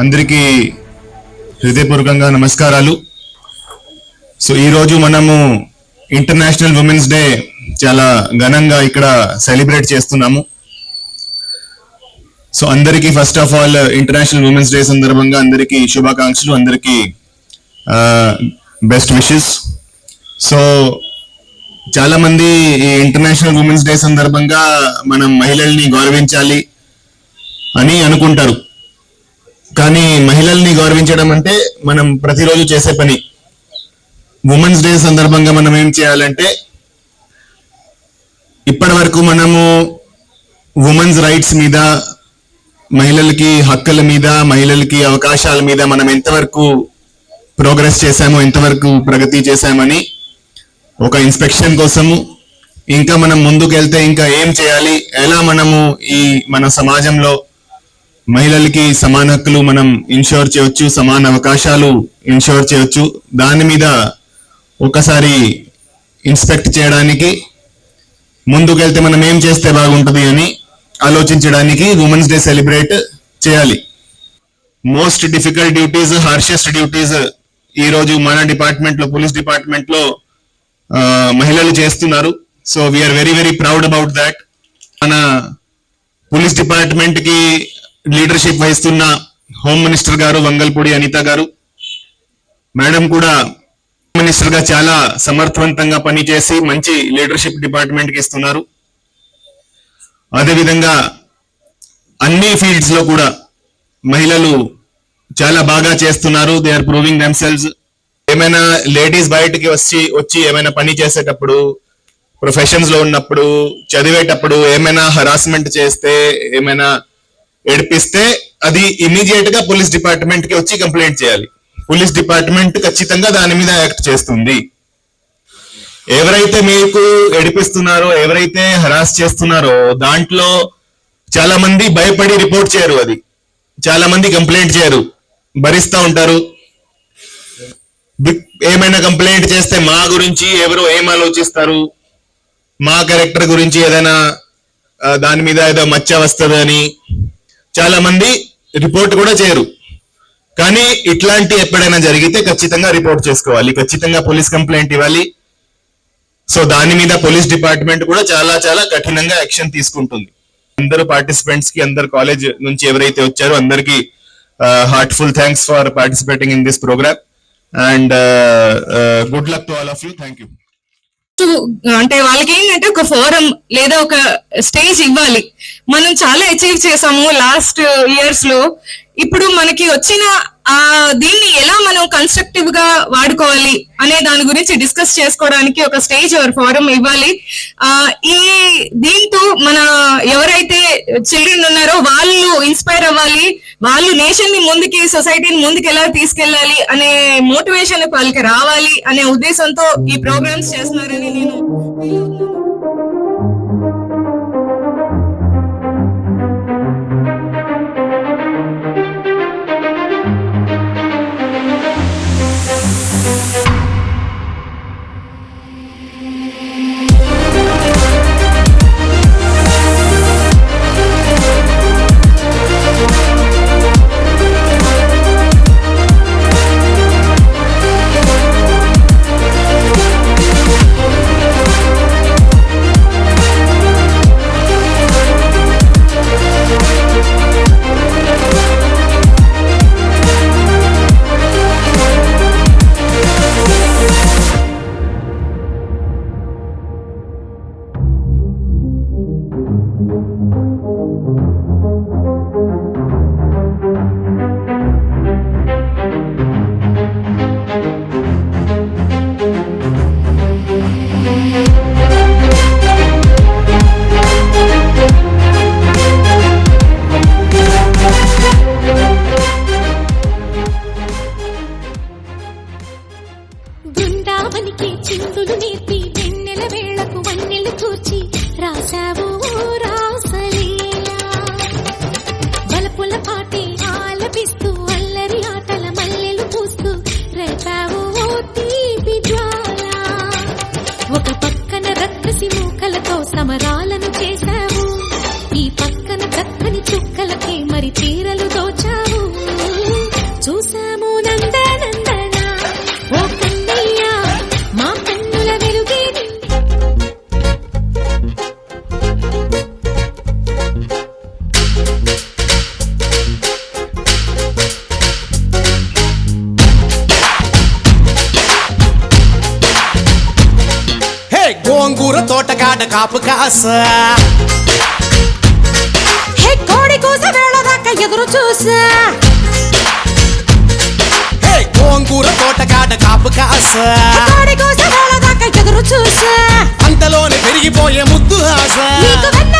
అందరికీ హృదయపూర్వకంగా నమస్కారాలు. సో ఈరోజు మనము ఇంటర్నేషనల్ ఉమెన్స్ డే చాలా ఘనంగా ఇక్కడ సెలబ్రేట్ చేస్తున్నాము. సో అందరికీ first of all international women's day సందర్భంగా అందరికీ శుభాకాంక్షలు, అందరికీ బెస్ట్ విషెస్. సో చాలా మంది ఈ ఇంటర్నేషనల్ ఉమెన్స్ డే సందర్భంగా మనం మహిళల్ని గౌరవించాలి అని అనుకుంటారు. కానీ మహిళల్ని గౌరవించడం అంటే మనం ప్రతిరోజు చేసే పని. ఉమెన్స్ డే సందర్భంగా మనం ఏం చేయాలంటే, ఇప్పటి వరకు మనము ఉమెన్స్ రైట్స్ మీద, మహిళలకి హక్కుల మీద, మహిళలకి అవకాశాల మీద మనం ఎంతవరకు ప్రోగ్రెస్ చేశామో, ఎంతవరకు ప్రగతి చేశామని ఒక ఇన్స్పెక్షన్ కోసము, ఇంకా మనం ముందుకు వెళ్తే ఇంకా ఏం చేయాలి, ఎలా మనము ఈ మన సమాజంలో మహిళలకి సమాన హక్కులు మనం ఇన్షూర్ చేయొచ్చు, సమాన అవకాశాలు ఇన్షూర్ చేయొచ్చు, దాని మీద ఒకసారి ఇన్స్పెక్ట్ చేయడానికి, ముందుకెళ్తే మనం ఏం చేస్తే బాగుంటుంది అని ఆలోచించడానికి ఉమెన్స్ డే సెలబ్రేట్ చేయాలి. Most difficult duties, harshest duties ఈరోజు మన డిపార్ట్మెంట్ లో, పోలీస్ డిపార్ట్మెంట్ లో మహిళలు చేస్తున్నారు. So we are very very proud about that. మన పోలీస్ డిపార్ట్మెంట్ కి లీడర్షిప్ వహిస్తున్న హోమ్ మినిస్టర్ గారు వంగల్పూడి అనిత గారు మేడం కూడా మినిస్టర్ గా చాలా సమర్థవంతంగా పనిచేసి మంచి లీడర్షిప్ డిపార్ట్మెంట్ కి ఇస్తున్నారు. అదేవిధంగా అన్ని ఫీల్డ్స్ లో కూడా మహిళలు చాలా బాగా చేస్తున్నారు. They are proving themselves. ఏమైనా లేడీస్ బయటికి వచ్చి ఏమైనా పని చేసేటప్పుడు, ప్రొఫెషన్స్ లో ఉన్నప్పుడు, చదివేటప్పుడు ఏమైనా హరాస్మెంట్ చేస్తే, ఏమైనా ఏడిపిస్తే అది ఇమీడియట్ గా పోలీస్ డిపార్ట్మెంట్ కి వచ్చి కంప్లైంట్ చేయాలి. పోలీస్ డిపార్ట్మెంట్ ఖచ్చితంగా దాని మీద యాక్ట్ చేస్తుంది. ఎవరైతే మీకు ఏడిపిస్తున్నారో, ఎవరైతే హరాస్ చేస్తున్నారో దాంట్లో చాలా మంది భయపడి రిపోర్ట్ చేయరు, అది చాలా మంది కంప్లైంట్ చేయరు, భరిస్తూ ఉంటారు. ఏమైనా కంప్లైంట్ చేస్తే మా గురించి ఎవరు ఏం ఆలోచిస్తారు, మా క్యారెక్టర్ గురించి ఏదైనా దాని మీద ఏదో మచ్చ వస్తుంది అని చాలా మంది రిపోర్ట్ కూడా చేయరు. కానీ ఇట్లాంటి ఎప్పుడైనా జరిగితే ఖచ్చితంగా రిపోర్ట్ చేసుకోవాలి, ఖచ్చితంగా పోలీస్ కంప్లైంట్ ఇవ్వాలి. సో దాని మీద పోలీస్ డిపార్ట్మెంట్ కూడా చాలా చాలా కఠినంగా యాక్షన్ తీసుకుంటుంది. అందరూ పార్టిసిపెంట్స్ కి, అందరు కాలేజ్ నుంచి ఎవరైతే వచ్చారో అందరికి heartful thanks for participating in this programme and good luck to all of you. Thank you. అంటే వాళ్ళకి ఏంటంటే ఒక ఫోరం లేదా ఒక స్టేజ్ ఇవ్వాలి. మనం చాలా అచీవ్ చేసాము లాస్ట్ ఇయర్స్ లో. ఇప్పుడు మనకి వచ్చిన దీన్ని ఎలా మనం కన్స్ట్రక్టివ్ గా వాడుకోవాలి అనే దాని గురించి డిస్కస్ చేసుకోవడానికి ఒక స్టేజ్ ఆర్ ఫోరం ఇవ్వాలి. ఈ దీంతో మన ఎవరైతే చిల్డ్రన్ ఉన్నారో వాళ్ళు ఇన్స్పైర్ అవ్వాలి, వాళ్ళు నేషన్ ని ముందుకి, సొసైటీని ముందుకు ఎలా తీసుకెళ్లాలి అనే మోటివేషన్ వాళ్ళకి రావాలి అనే ఉద్దేశంతో ఈ ప్రోగ్రామ్స్ చేస్తున్నారని నేను బృందావనికి చిందులు నేర్పి వెన్నెల వేళకు వన్నెలు కూర్చి రాశావు రాసలీలా. బలపుల పాటి ఆలపిస్తూ అల్లరి ఆటల మల్లెలు పూస్తూ రేపావు తీపి జ్వాల. ఒక పక్కన రక్కసి మూకలతో సమరాలను చేశావు, ఈ పక్కన చక్కని చుక్కలకి మరి చీరలు దోచావు. కాడ కాపు కాస హే కోడి కూస వేళ దాకా ఎదురు చూసా హే గోంగూర తోట కాడ కాపు కాస కోడి కూస వేళ దాకా ఎదురు చూసా అంతలోనే పెరిగిపోయే ముద్దు ఆశ నీకు వెన్న